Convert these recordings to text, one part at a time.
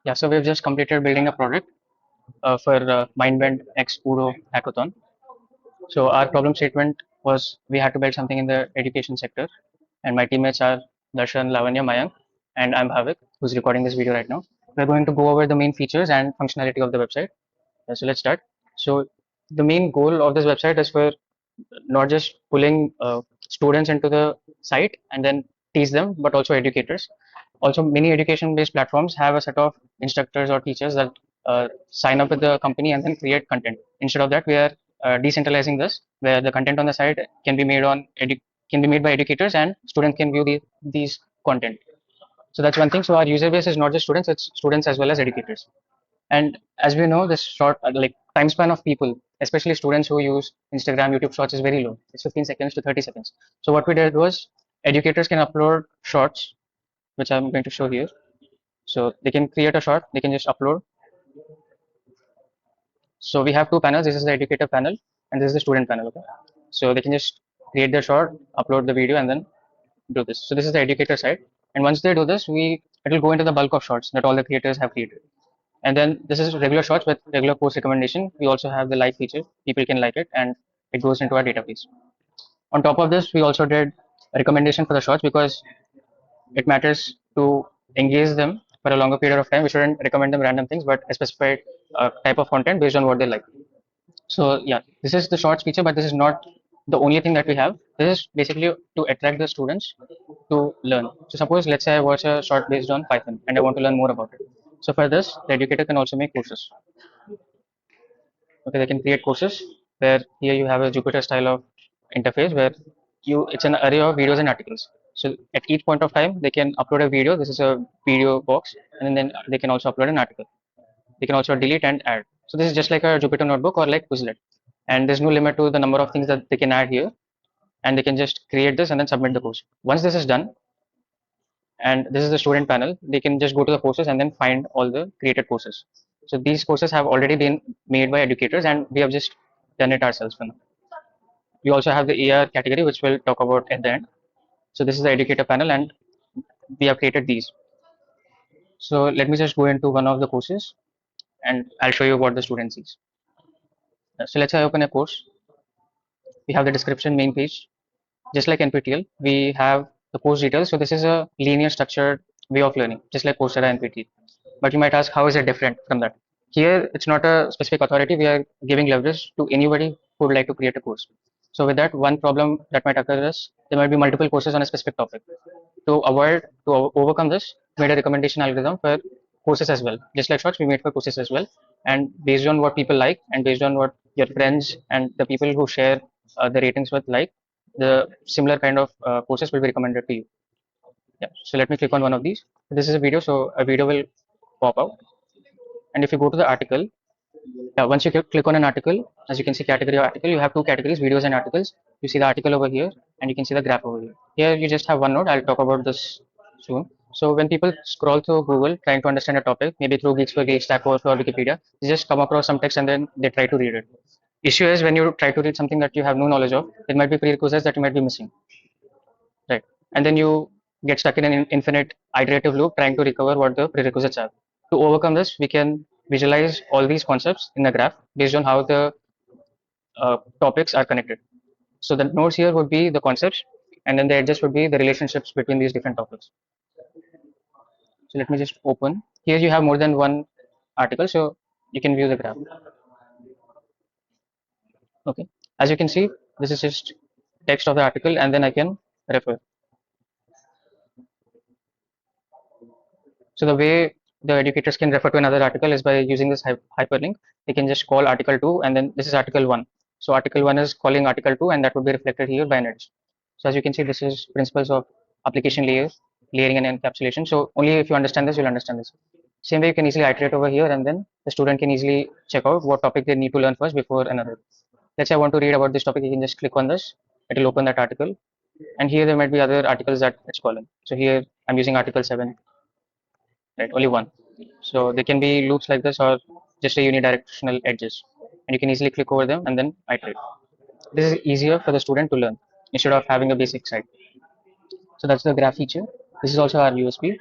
Yeah, so we've just completed building a product for Mindbend X Udo hackathon. So our problem statement was we had to build something in the education sector, and my teammates are Darshan, Lavanya, Mayank, and I'm Bhavik, who's recording this video right now. We're going to go over the main features and functionality of the website. So let's start. So the main goal of this website is for not just pulling students into the site and then teach them, but also educators. Also, many education-based platforms have a set of instructors or teachers that sign up with the company and then create content. Instead of that, we are decentralizing this, where the content on the site can be made can be made by educators and students can view these content. So that's one thing. So our user base is not just students; it's students as well as educators. And as we know, this short like time span of people, especially students who use Instagram, YouTube Shorts, is very low. It's 15 seconds to 30 seconds. So what we did was educators can upload shorts, which I'm going to show here. So they can create a short, they can just upload. So we have two panels. This is the educator panel, and this is the student panel. Okay. So they can just create their short, upload the video, and then do this. So this is the educator side. And once they do this, it will go into the bulk of shorts that all the creators have created. And then this is regular shorts with regular post recommendation. We also have the like feature. People can like it and it goes into our database. On top of this, we also did a recommendation for the shorts because it matters to engage them for a longer period of time. We shouldn't recommend them random things, but a specified type of content based on what they like. So yeah, this is the shorts feature, but this is not the only thing that we have. This is basically to attract the students to learn. So suppose let's say I watch a short based on Python and I want to learn more about it. So for this, the educator can also make courses. Okay, they can create courses where here you have a Jupyter style of interface where it's an array of videos and articles. So at each point of time, they can upload a video. This is a video box, and then they can also upload an article. They can also delete and add. So this is just like a Jupyter notebook or like Quizlet. And there's no limit to the number of things that they can add here. And they can just create this and then submit the course. Once this is done, and this is the student panel, they can just go to the courses and then find all the created courses. So these courses have already been made by educators and we have just done it ourselves for now. We also have the AR category, which we'll talk about at the end. So this is the educator panel and we have created these. So let me just go into one of the courses and I'll show you what the student sees. So let's say I open a course. We have the description main page. Just like NPTEL, we have the course details. So this is a linear structured way of learning, just like Coursera and NPTEL. But you might ask, how is it different from that? Here, it's not a specific authority. We are giving leverage to anybody who would like to create a course. So with that, one problem that might occur is there might be multiple courses on a specific topic. To overcome this, we made a recommendation algorithm for courses as well. Just like shorts, we made for courses as well. And based on what people like and based on what your friends and the people who share the ratings with like, the similar kind of courses will be recommended to you. Yeah. So let me click on one of these. This is a video, so a video will pop out. And if you go to the article, yeah, once you click on an article, as you can see category of article, you have two categories, videos and articles. You see the article over here and you can see the graph over here. Here you just have one node. I'll talk about this soon. So when people scroll through Google trying to understand a topic, maybe through Geeks for Geeks, Stack Overflow, or Wikipedia, they just come across some text and then they try to read it. Issue is when you try to read something that you have no knowledge of, there might be prerequisites that you might be missing, right? And then you get stuck in an infinite iterative loop trying to recover what the prerequisites are. To overcome this, we can visualize all these concepts in a graph based on how the topics are connected. So the nodes here would be the concepts, and then the edges would be the relationships between these different topics. So let me just open. Here you have more than one article, so you can view the graph. Okay. As you can see, this is just text of the article, and then I can refer. So the way the educators can refer to another article is by using this hyperlink. They can just call article 2 and then this is article 1. So article 1 is calling article 2 and that would be reflected here by an edge. So as you can see, this is principles of application layering and encapsulation. So only if you understand this, you'll understand this. Same way you can easily iterate over here and then the student can easily check out what topic they need to learn first before another. Let's say I want to read about this topic, you can just click on this. It will open that article. And here there might be other articles that it's calling. So here I'm using article 7, right? Only one. So they can be loops like this or just a unidirectional edges. And you can easily click over them and then iterate. This is easier for the student to learn instead of having a basic site. So that's the graph feature. This is also our USP.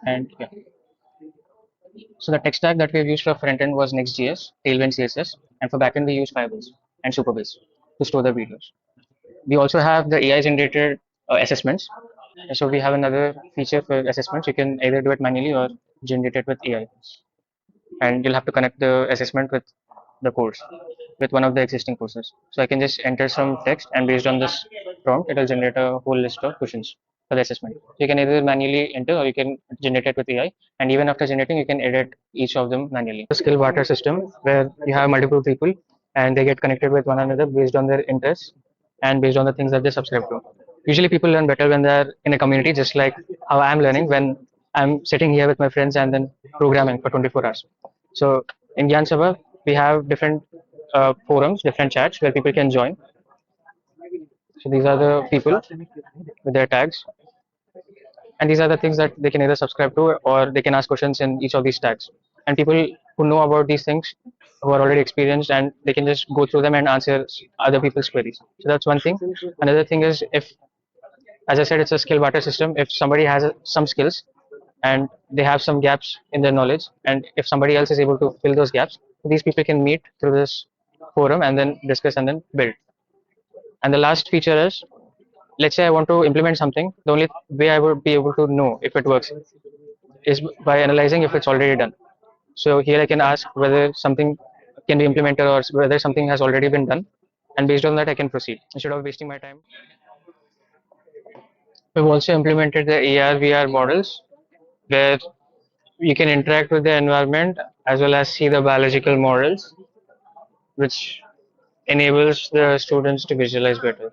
And yeah. So the tech stack that we have used for front end was Next.js, Tailwind CSS, and for backend we use Firebase and Superbase to store the videos. We also have the AI generated assessments. So we have another feature for assessments. You can either do it manually or generate it with AI, and you'll have to connect the assessment with the course, with one of the existing courses. So I can just enter some text, and based on this prompt, it will generate a whole list of questions for the assessment. So you can either manually enter or you can generate it with AI. And even after generating, you can edit each of them manually. A skill barter system where you have multiple people and they get connected with one another based on their interests and based on the things that they subscribe to. Usually, people learn better when they're in a community, just like how I'm learning when I'm sitting here with my friends and then programming for 24 hours. So in Gyan Sabha, we have different forums, different chats where people can join. So these are the people with their tags, and these are the things that they can either subscribe to or they can ask questions in each of these tags. And people who know about these things, who are already experienced, and they can just go through them and answer other people's queries. So that's one thing. Another thing is, if, as I said, it's a skill barter system. If somebody has some skills and they have some gaps in their knowledge, and if somebody else is able to fill those gaps, these people can meet through this forum and then discuss and then build. And the last feature is, let's say I want to implement something. The only way I would be able to know if it works is by analyzing if it's already done. So here I can ask whether something can be implemented or whether something has already been done, and based on that I can proceed instead of wasting my time. We've also implemented the AR VR models where you can interact with the environment as well as see the biological models, which enables the students to visualize better.